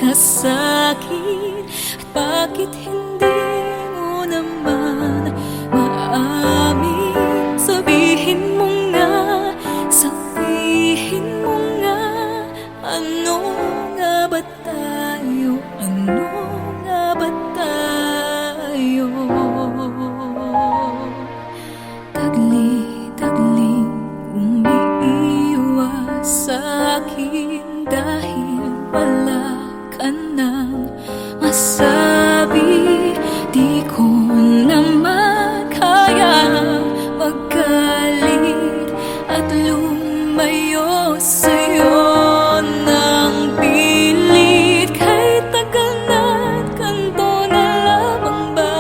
ka sa'kin? At bakit hindi mo naman maamin? Sabihin mo nga, sabihin mo nga, ano nga ba tayo? Ano nga ba tayo? Tagli-tagling umiiwas sa'kin dahil wala ka nang masabi. Di ko naman kaya magalit at lumayo sa'yo ng pilit. Kahit tagal na't ganito na lamang ba?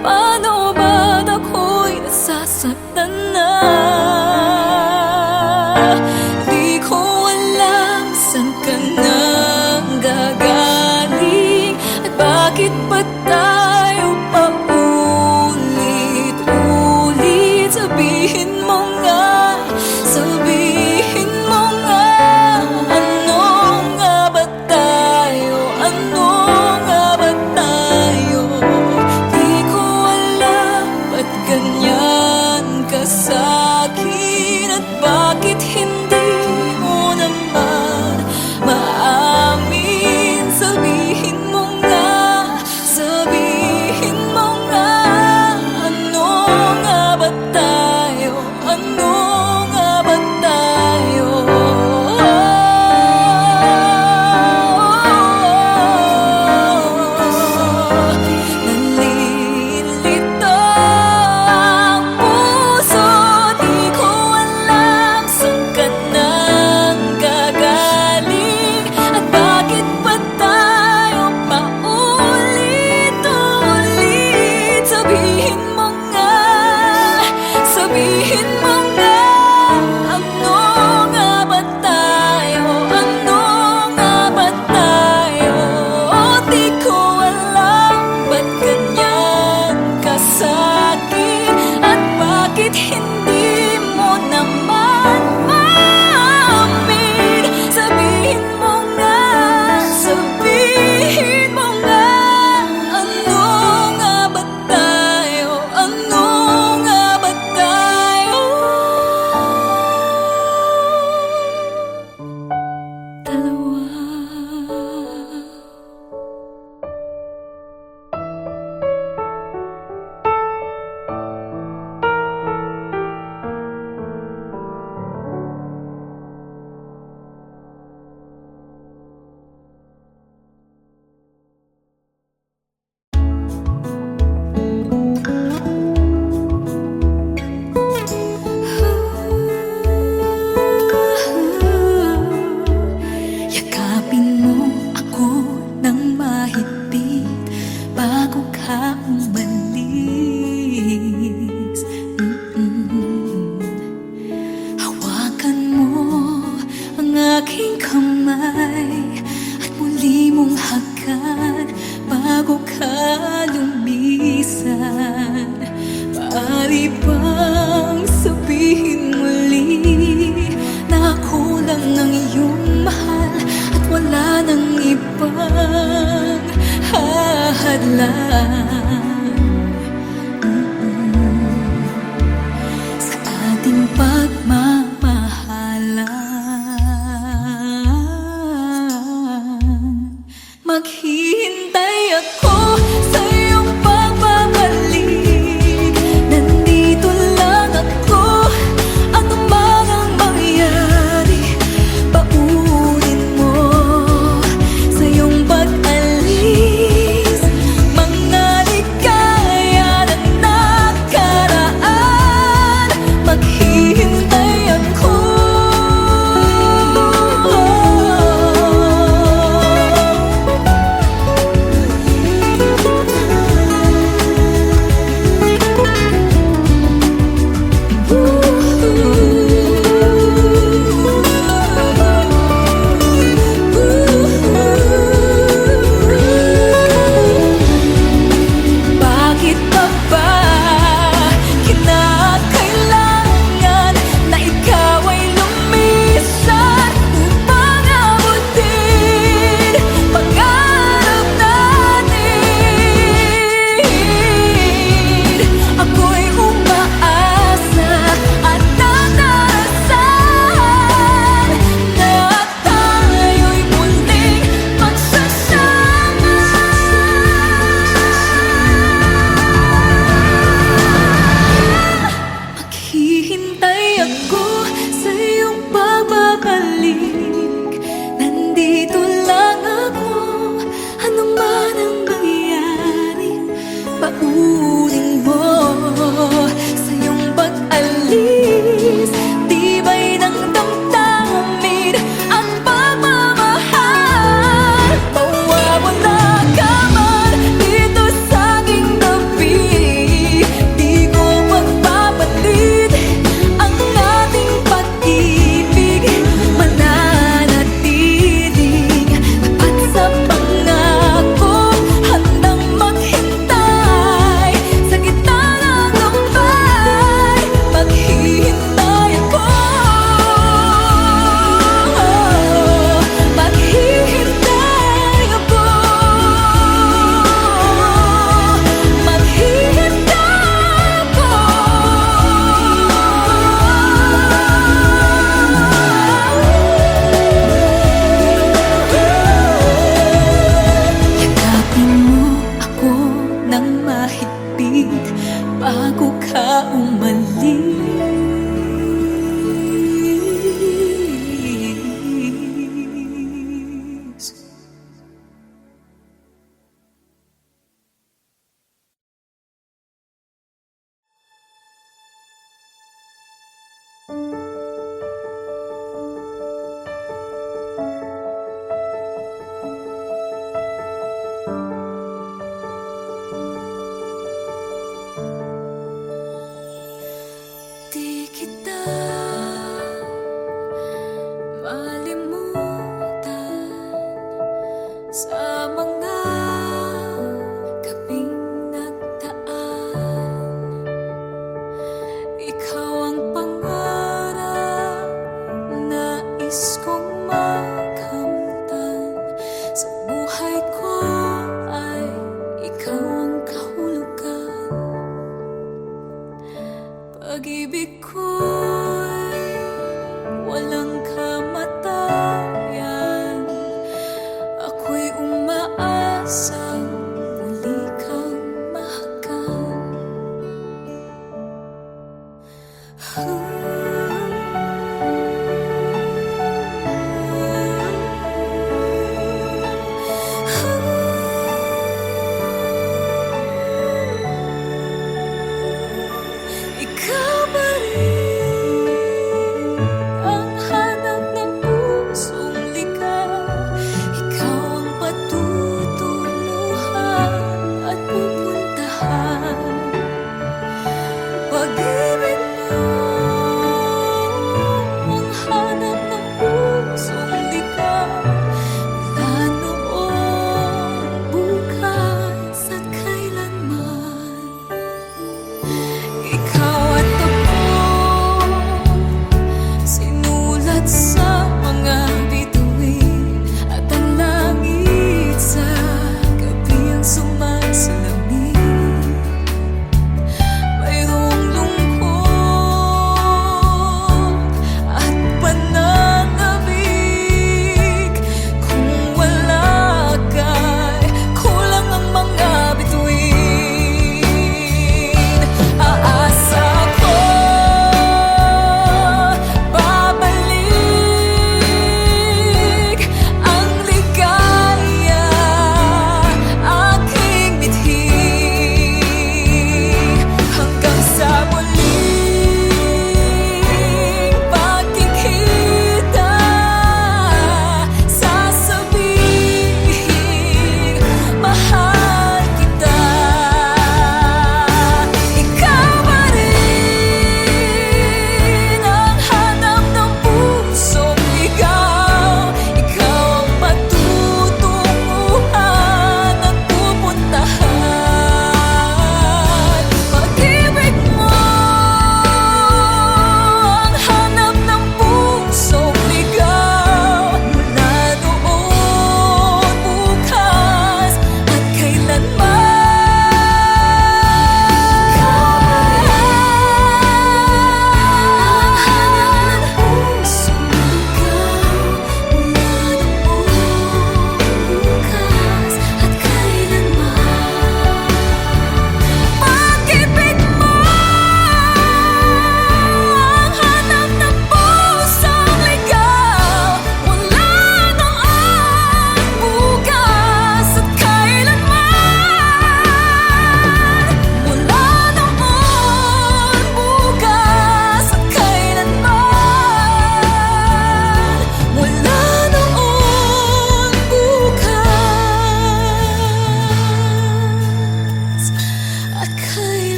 Paano ba't ako'y nasasaktan na? Di ko alam saan ka nang gagaling at bakit ba tayo paulit-ulit? Sabihin mo nga, sabihin mo nga, ano nga ba tayo? Ano nga ba tayo? Di ko alam ba't ganyan ka sa'kin at bakit hindi mo naman maamin. Sabihin mo nga, sabihin mo nga, ano nga ba tayo? Ano nga ba tayo? Nalilito ang puso, di ko alam saan ka nang gagaling at bakit ba tayo paulit-ulit? Sabihin mo nga, sabihin mo nga, ano nga ba tayo? Ano nga ba tayo? Di ko alam ba't ganyan ka sa'kin at bakit hindi mo naman maamin. Sabihin mo nga, sabihin mo nga, ano nga ba tayo? Ano nga ba tayo? Dalawa. Yakapin mo ako ng mahigpit bago ka umalis. Hawakan mo ang aking kamay at muli mong hagan bago ka lumisan. Maaari bang sabihin muli na ako lang ang iyong mahal at wala nang ibang hahadlang sa ating pagmamahalan? Maghihintay ako sa iyong pagbabalik. Nandito lang ako, ano man ang mangyari. Paunin mo sa iyong pag-alis mga ligaya ng nakaraan. Maghihintay ako.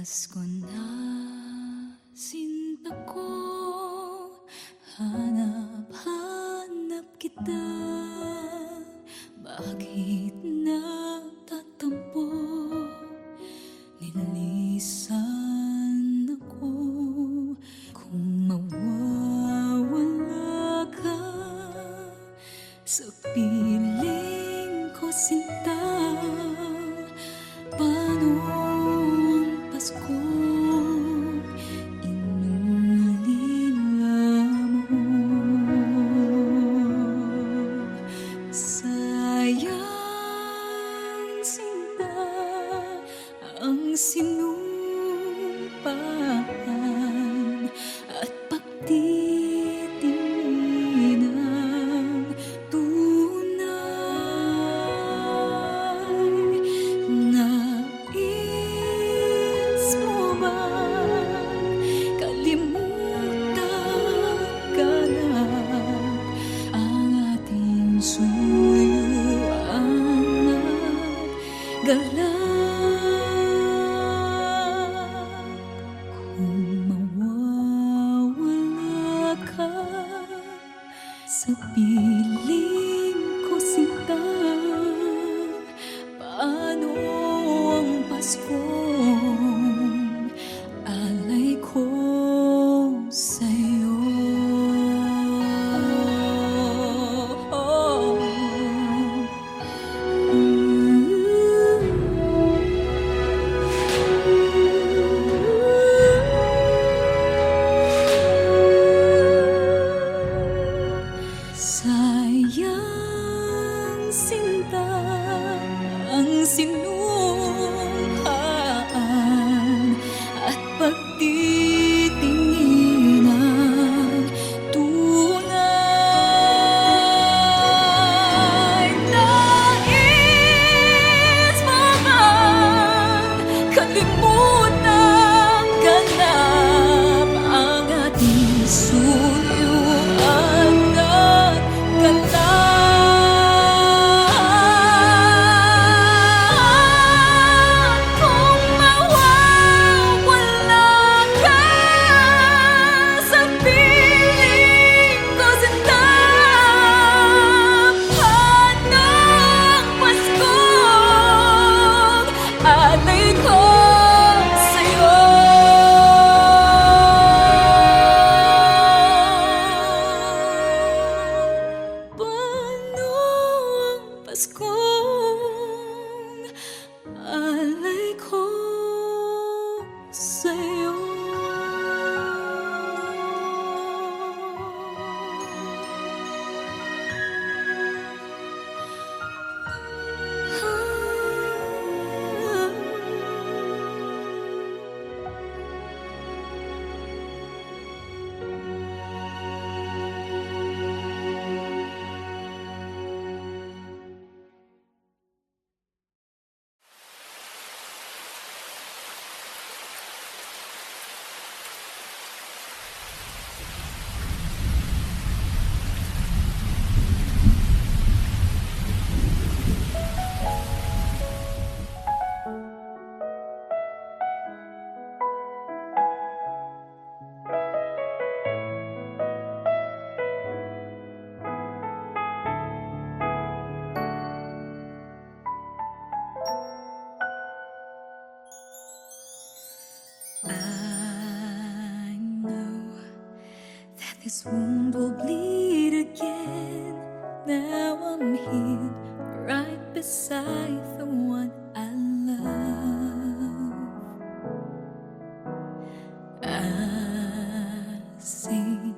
Pasko na, sinta ko, hanap-hanap kita. Bakit nagtatampo, nililisan ako? Kung mawawala ka sa piling ko, sinta, paano ang Pasko inulila mo? Sayang, sinta, ang sinumpaan at pagtitingin ng tunay. Nais mo ba kalimutan ka na ang ating suyuan at galak? Kung mawawala ka sa piling ko, sinta, paano ang Paskong alay ko sa'yo? Sayang, sinta, ang sinumpaan at pagtitingin ng tunay. Nais mo bang kalimutan ganap ang ating suyuan at galak? Kung mawawala ka sa piling ko, sinta, paano ang Paskong alay ko sa'yo? Paano ang Paskong alay ko sa'yo? I know that this wound will bleed again. Now I'm here, right beside the one I love. I see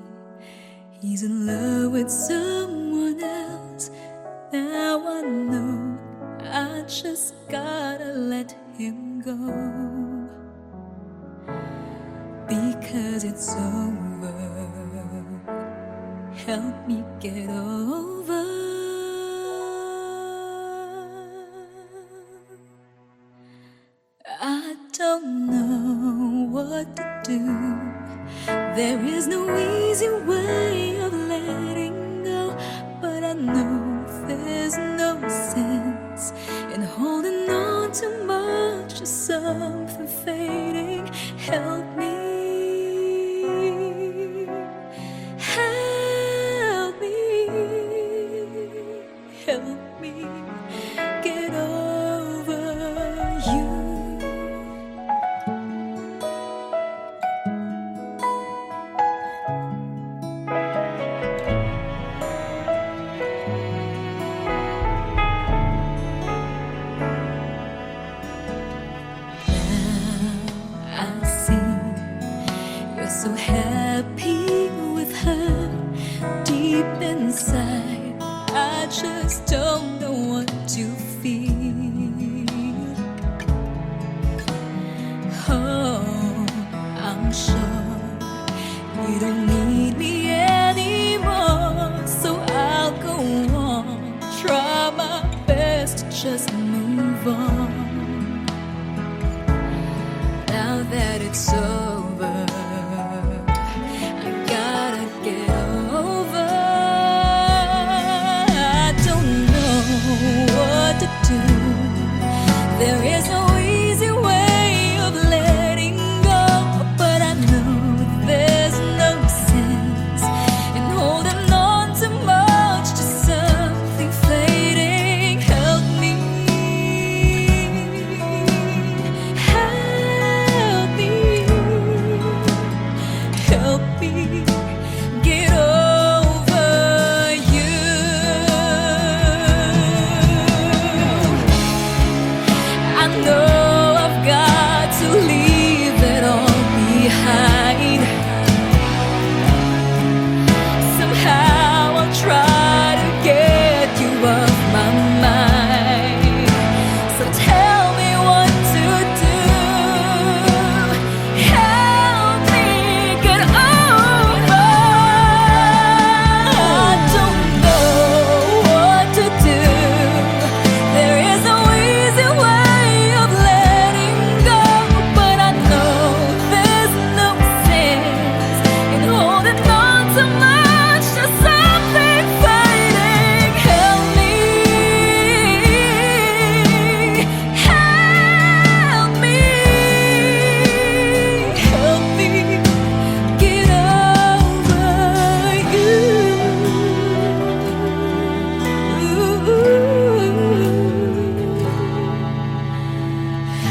he's in love with someone else. Now I know I just gotta let him go, because it's over. Help me get over. I don't know what to do. There is no easy way of letting go, but I know there's no sense in holding on too much just something fading. Help me. Help me. Help me get over you. So happy with her deep inside. I just don't know what to feel. Oh, I'm sure you don't need me anymore, so I'll go on, try my best to just move on. Now that it's over, there is no easy way of letting go, but I know there's no sense in holding on too much to something fading. Help me, help me, help me get over you. I know I've got to leave it all behind. Somehow I'll try to get you off my mind. So tell me what to do. Help me get over. I don't know what to do. There is no easy way of letting go, but I know there's no sense in holding on too much to something fading. Help me, help me, help me get over you.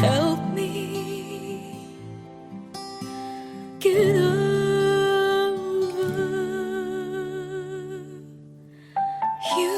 Help me get over you.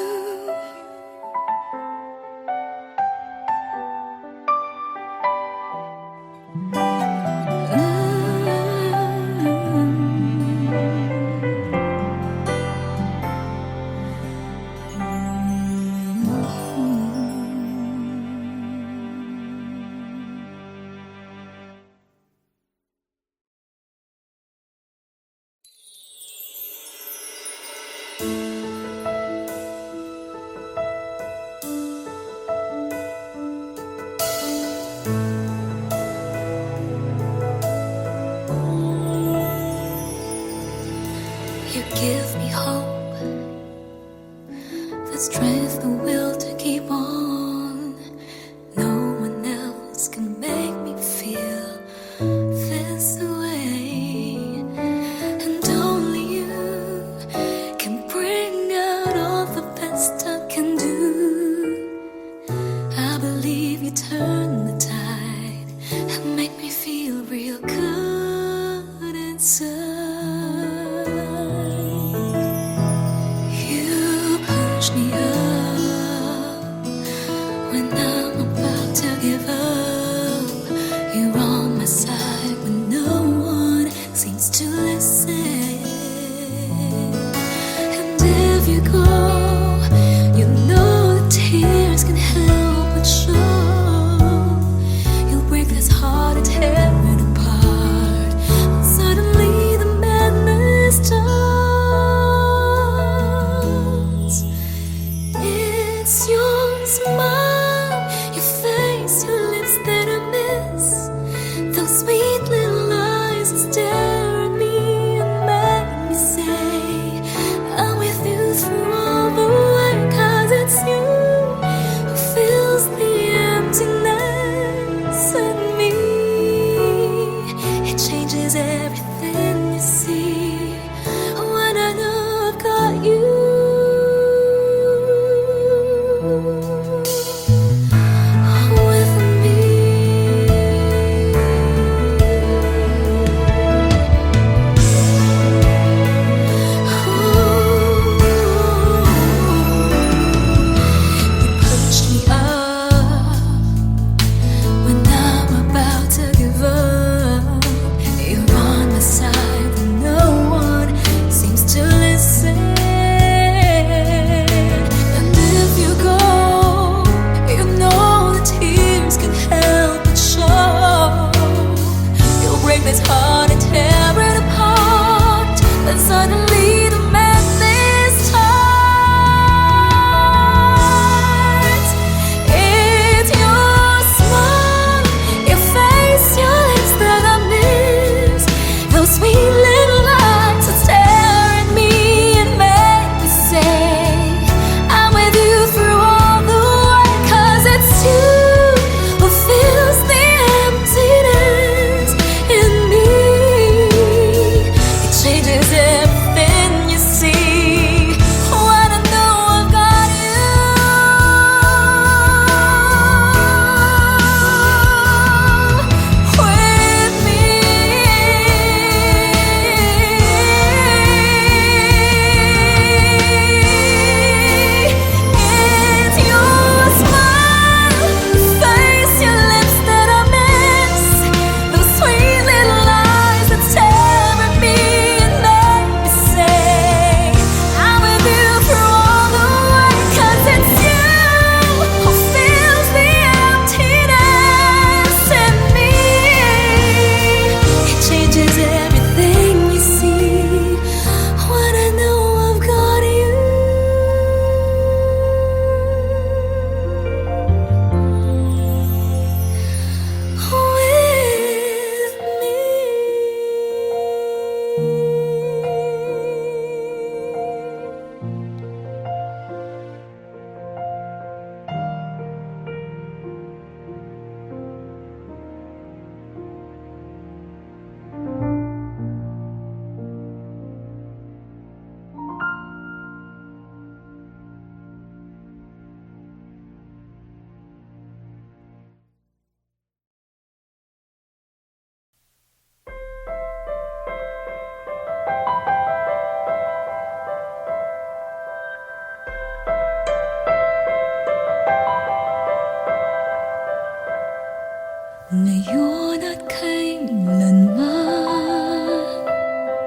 Ngayon at kailanman,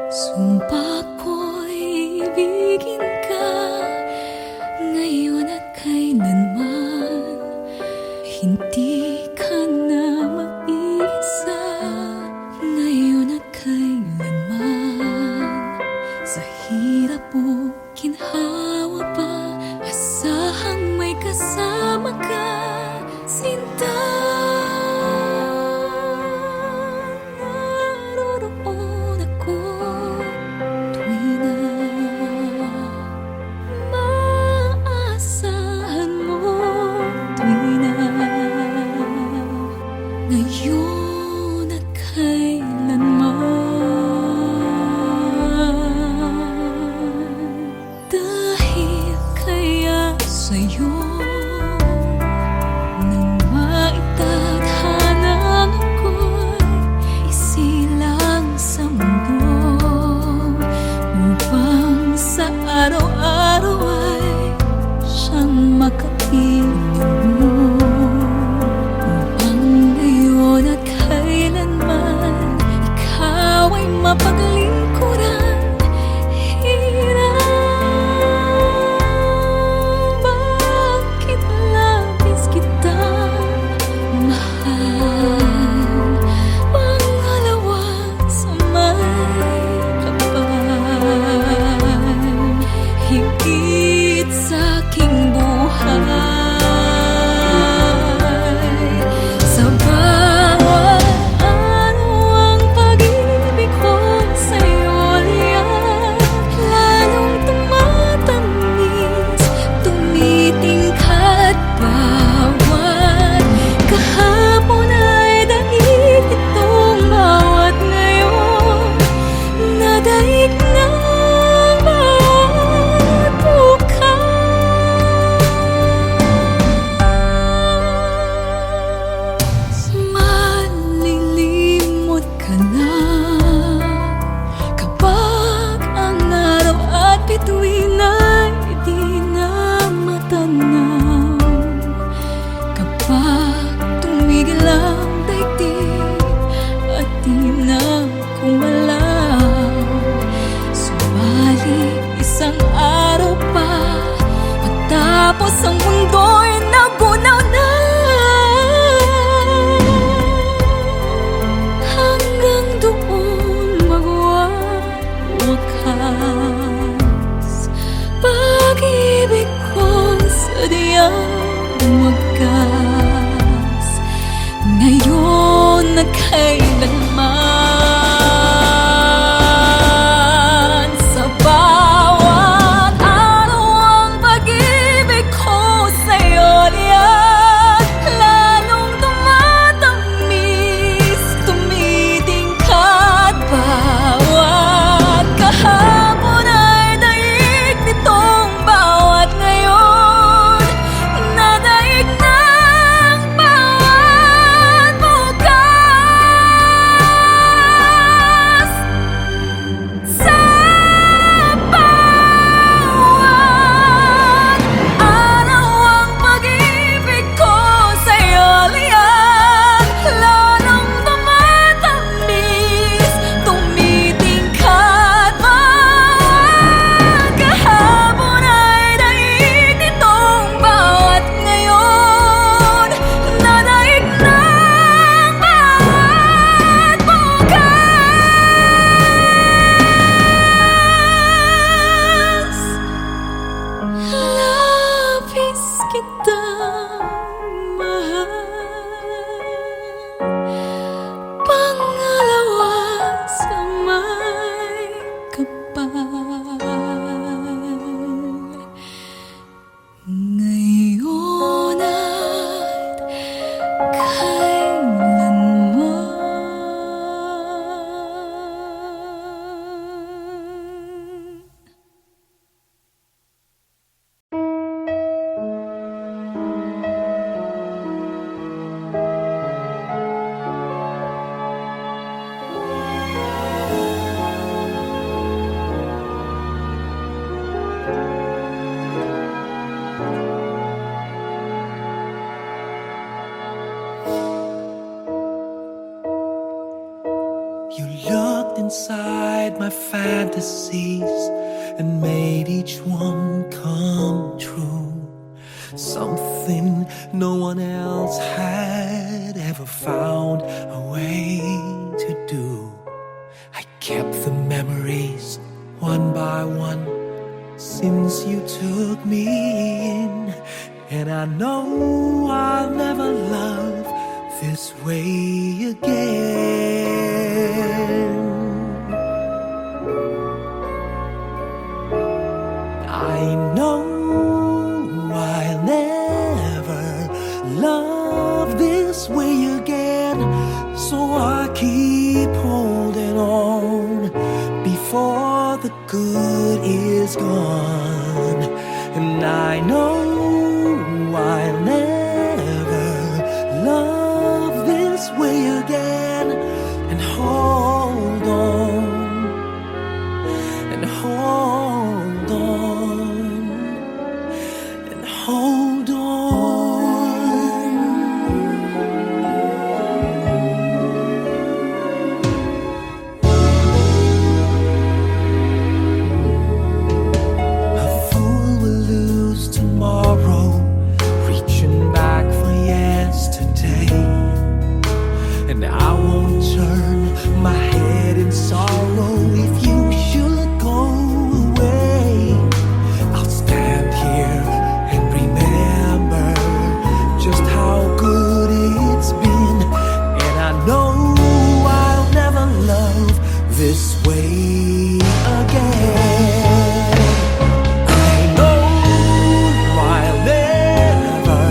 sumpa ko'y ibigin ka. Ngayon at kailanman, hindi ka na mag-isa. Ngayon at kailanman, sa hirap o ginhawa pa, asahang may kasama ka, sinta. Naroroon ako tuwing na maasahan mo, tuwing na ngayon at kailanman. Dahil kaya sa'yo nang maitadhana ako'y isilang sa mundo, upang sa araw-araw ay siyang makapiling mo. Upang ngayon at kailanman ikaw ay mapaglingkuran. Hirap, bakit labis kitang mahal? Pangalawa sa may kapal, higit sa aking buhay. Sa bawat araw ang pag-ibig ko sa'yo liyan, lalong tumatamis, tumitingkad. Bawat kahapon ay daig itong bawat ngayon, nadaig ng bawat bukas. Malilimot ka na kapag ang araw at bituin ay di na matanaw. Kapag tumigil ang daigdig at di na kumalaw, sumali isang araw pa, matapos ang mundo'y nagunaw na. Hanggang doon magwawakas pag-ibig ko sadyang wagas. Ngayon at kailanman, sa bawat araw ang pag-ibig ko sa'yo liyan, lalong tumatamis, tumitingkad. Bawat kahapon ay daig nitong bawat ngayon, nadaig ng bawat bukas. You looked inside my fantasies and made each one come true. Something no one else had ever found a way to do. I kept the memories one by one since you took me in, and I know I'll never love this way again. I know I'll never love this way again, so I keep holding on before the good is gone. And I know I'll never love this way again, and hold on, and hold on, and hold on. A fool will lose tomorrow, reaching back for yesterday. And I won't turn my head in sorrow if you should go away. I'll stand here and remember just how good it's been, and I know I'll never love this way again. I know I'll never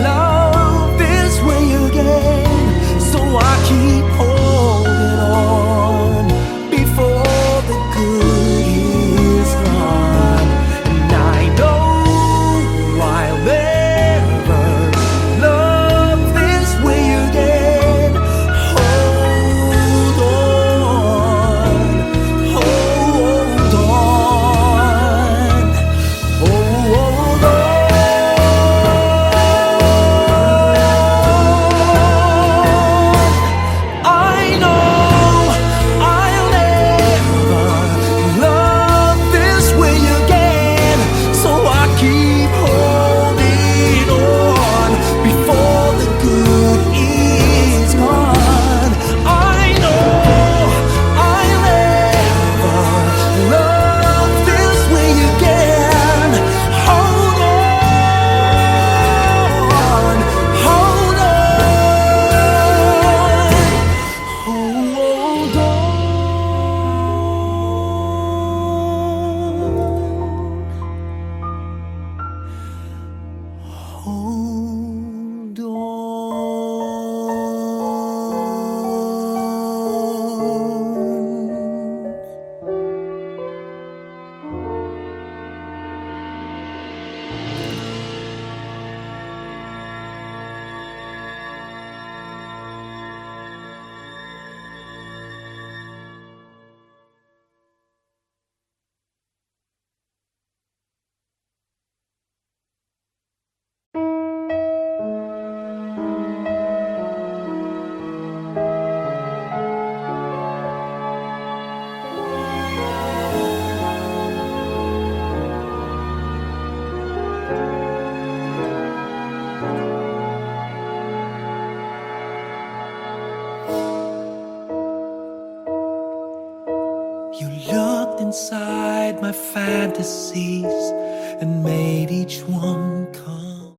love this way again, so I keep holding on before the good is gone. And I know I'll never love this way again. Hold on, hold on, hold on. I know I'll never love this way again, so I keep holding on before the good is gone. I know I'll never love this way again. Hold on, hold on, hold on, hold on. You looked inside my fantasies and made each one come